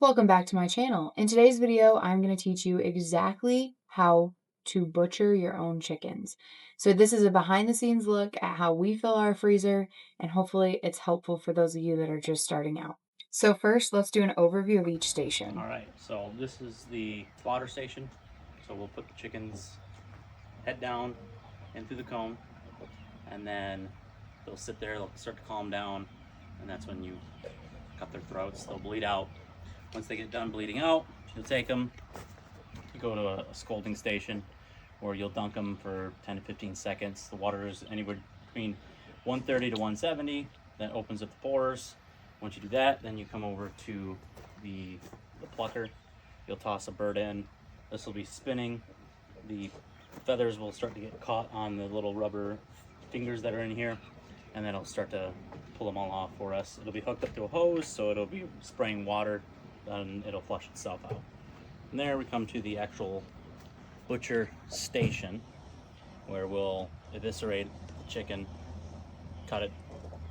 Welcome back to my channel. In today's video, I'm going to teach you exactly how to butcher your own chickens. So this is a behind the scenes look at how we fill our freezer, and hopefully it's helpful for those of you that are just starting out. So first, let's do an overview of each station. All right, so this is the slaughter station. So we'll put the chickens head down in through the comb, and then they'll sit there, they'll start to calm down, and that's when you cut their throats. They'll bleed out. Once they get done bleeding out, you'll take them, you go to a scalding station where you'll dunk them for 10 to 15 seconds. The water is anywhere between 130 to 170. That opens up the pores. Once you do that, then you come over to the plucker. You'll toss a bird in. This will be spinning. The feathers will start to get caught on the little rubber fingers that are in here, and then it'll start to pull them all off for us. It'll be hooked up to a hose, so it'll be spraying water, then it'll flush itself out. And there we come to the actual butcher station, where we'll eviscerate the chicken, cut it,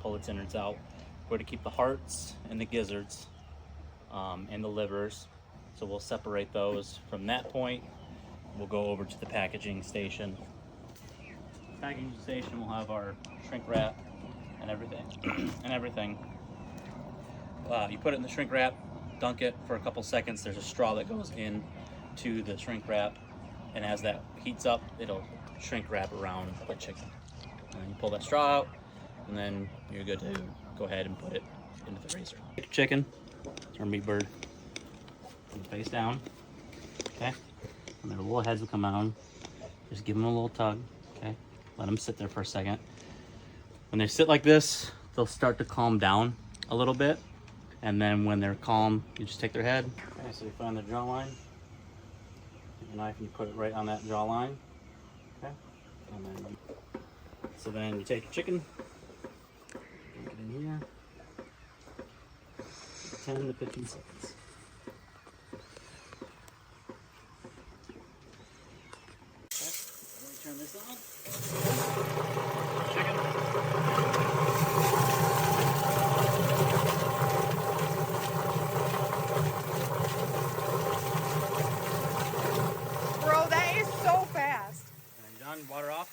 pull its innards out. We're to keep the hearts and the gizzards and the livers, so we'll separate those. From that point, we'll go over to the packaging station. The packaging station will have our shrink wrap and everything. You put it in the shrink wrap, dunk it for a couple seconds. There's a straw that goes in to the shrink wrap, and as that heats up, it'll shrink wrap around the chicken. And then you pull that straw out, and then you're good to go ahead and put it into the freezer. Take your chicken or meat bird, face down, okay? And their little heads will come out. Just give them a little tug, okay? Let them sit there for a second. When they sit like this, they'll start to calm down a little bit. And then when they're calm, you just take their head. Okay, so you find the jawline. Take your knife and you put it right on that jawline. Okay? And then, so then you take your chicken, get it in here. 10 to 15 seconds. Okay, let me turn this on. Chicken. Bro, that is so fast. And done, water off.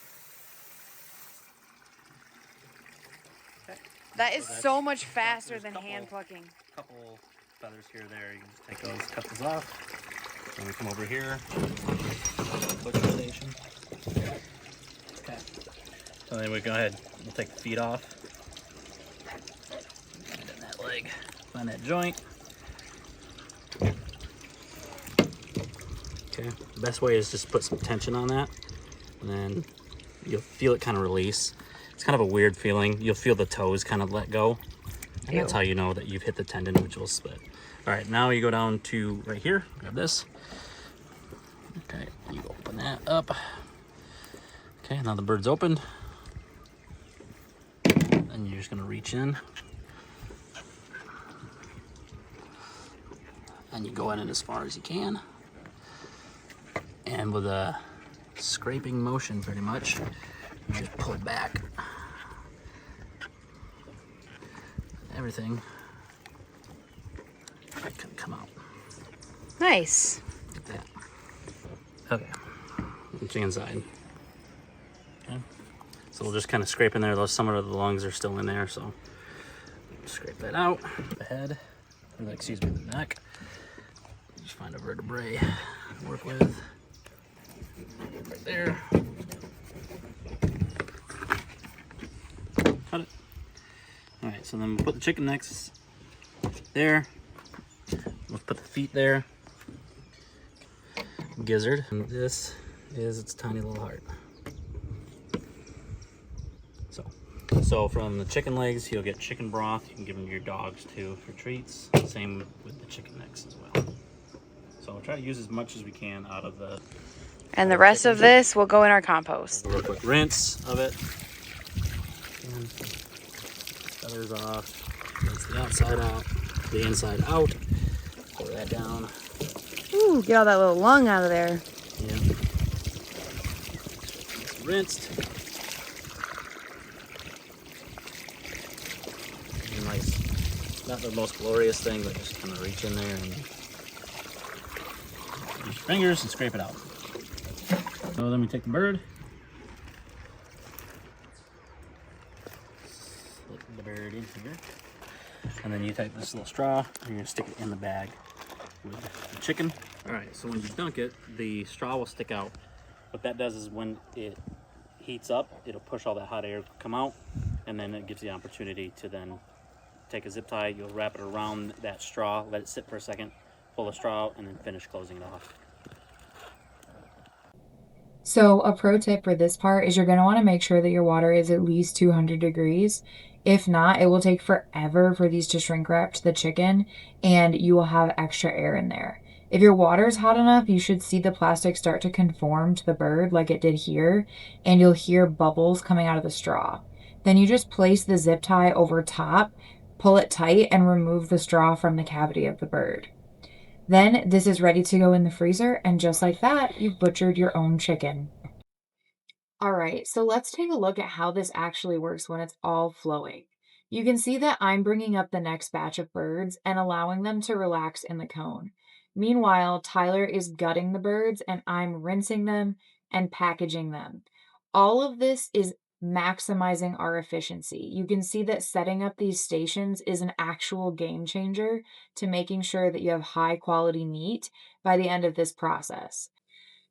Okay. That is so much faster than couple- hand plucking. Couple feathers here or there. You can just take those, cut those off. Then we come over here, butcher station. Okay. So then we go ahead. We'll take the feet off. And then that leg. Find that joint. Okay. The best way is just put some tension on that, and then you'll feel it kind of release. It's kind of a weird feeling. You'll feel the toes kind of let go. And that's how you know that you've hit the tendon, which will split. All right, now you go down to right here, grab this. Okay, you open that up. Okay, now the bird's opened. And you're just gonna reach in. And you go in it as far as you can. And with a scraping motion, pretty much, you just pull it back. Everything can come out. Nice. Like that. Okay. Reaching inside. Okay. So we'll just kind of scrape in there. Those some of the lungs are still in there, so scrape that out. The head, or excuse me, the neck. Just find a vertebrae to work with. Right there. Cut it. All right, so then we'll put the chicken necks there. We'll put the feet there. Gizzard. And this is its tiny little heart. So from the chicken legs, you'll get chicken broth. You can give them to your dogs too for treats. Same with the chicken necks as well. So we'll try to use as much as we can out of the. And the rest of this will go in our compost. A real quick rinse of it. And feathers off. Rinse the outside out, the inside out. Pour that down. Ooh, get all that little lung out of there. Yeah. Rinsed. Nice Not the most glorious thing, but just kind of reach in there and use your fingers and scrape it out. So then we take the bird, slip the bird in here, and then you take this little straw and you're gonna stick it in the bag with the chicken. All right, so when you dunk it, the straw will stick out. What that does is when it heats up, it'll push all that hot air come out, and then it gives you the opportunity to then take a zip tie, you'll wrap it around that straw, let it sit for a second, pull the straw out, and then finish closing it off. So a pro tip for this part is you're going to want to make sure that your water is at least 200 degrees. If not, it will take forever for these to shrink wrap to the chicken and you will have extra air in there. If your water is hot enough, you should see the plastic start to conform to the bird like it did here, and you'll hear bubbles coming out of the straw. Then you just place the zip tie over top, pull it tight, and remove the straw from the cavity of the bird. Then this is ready to go in the freezer, and just like that, you've butchered your own chicken. All right, so let's take a look at how this actually works when it's all flowing. You can see that I'm bringing up the next batch of birds and allowing them to relax in the cone. Meanwhile, Tyler is gutting the birds and I'm rinsing them and packaging them. All of this is maximizing our efficiency. You can see that setting up these stations is an actual game changer to making sure that you have high quality meat by the end of this process.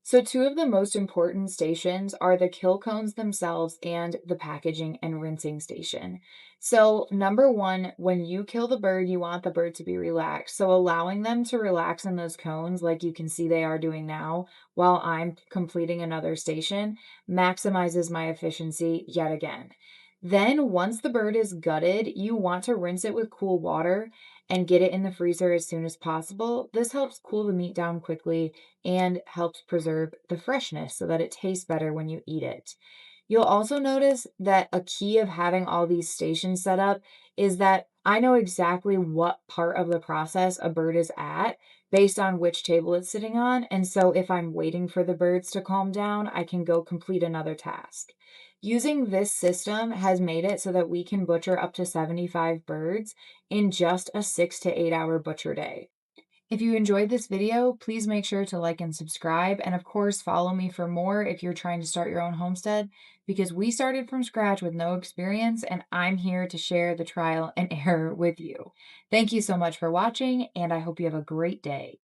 So, two of the most important stations are the kill cones themselves and the packaging and rinsing station. So, number one, when you kill the bird, you want the bird to be relaxed. So, allowing them to relax in those cones, like you can see they are doing now, while I'm completing another station, maximizes my efficiency yet again. Then, once the bird is gutted, you want to rinse it with cool water and get it in the freezer as soon as possible. This helps cool the meat down quickly and helps preserve the freshness so that it tastes better when you eat it. You'll also notice that a key of having all these stations set up is that I know exactly what part of the process a bird is at based on which table it's sitting on. And so if I'm waiting for the birds to calm down, I can go complete another task. Using this system has made it so that we can butcher up to 75 birds in just a 6 to 8 hour butcher day. If you enjoyed this video, please make sure to like and subscribe. And of course, follow me for more if you're trying to start your own homestead, because we started from scratch with no experience and I'm here to share the trial and error with you. Thank you so much for watching, and I hope you have a great day.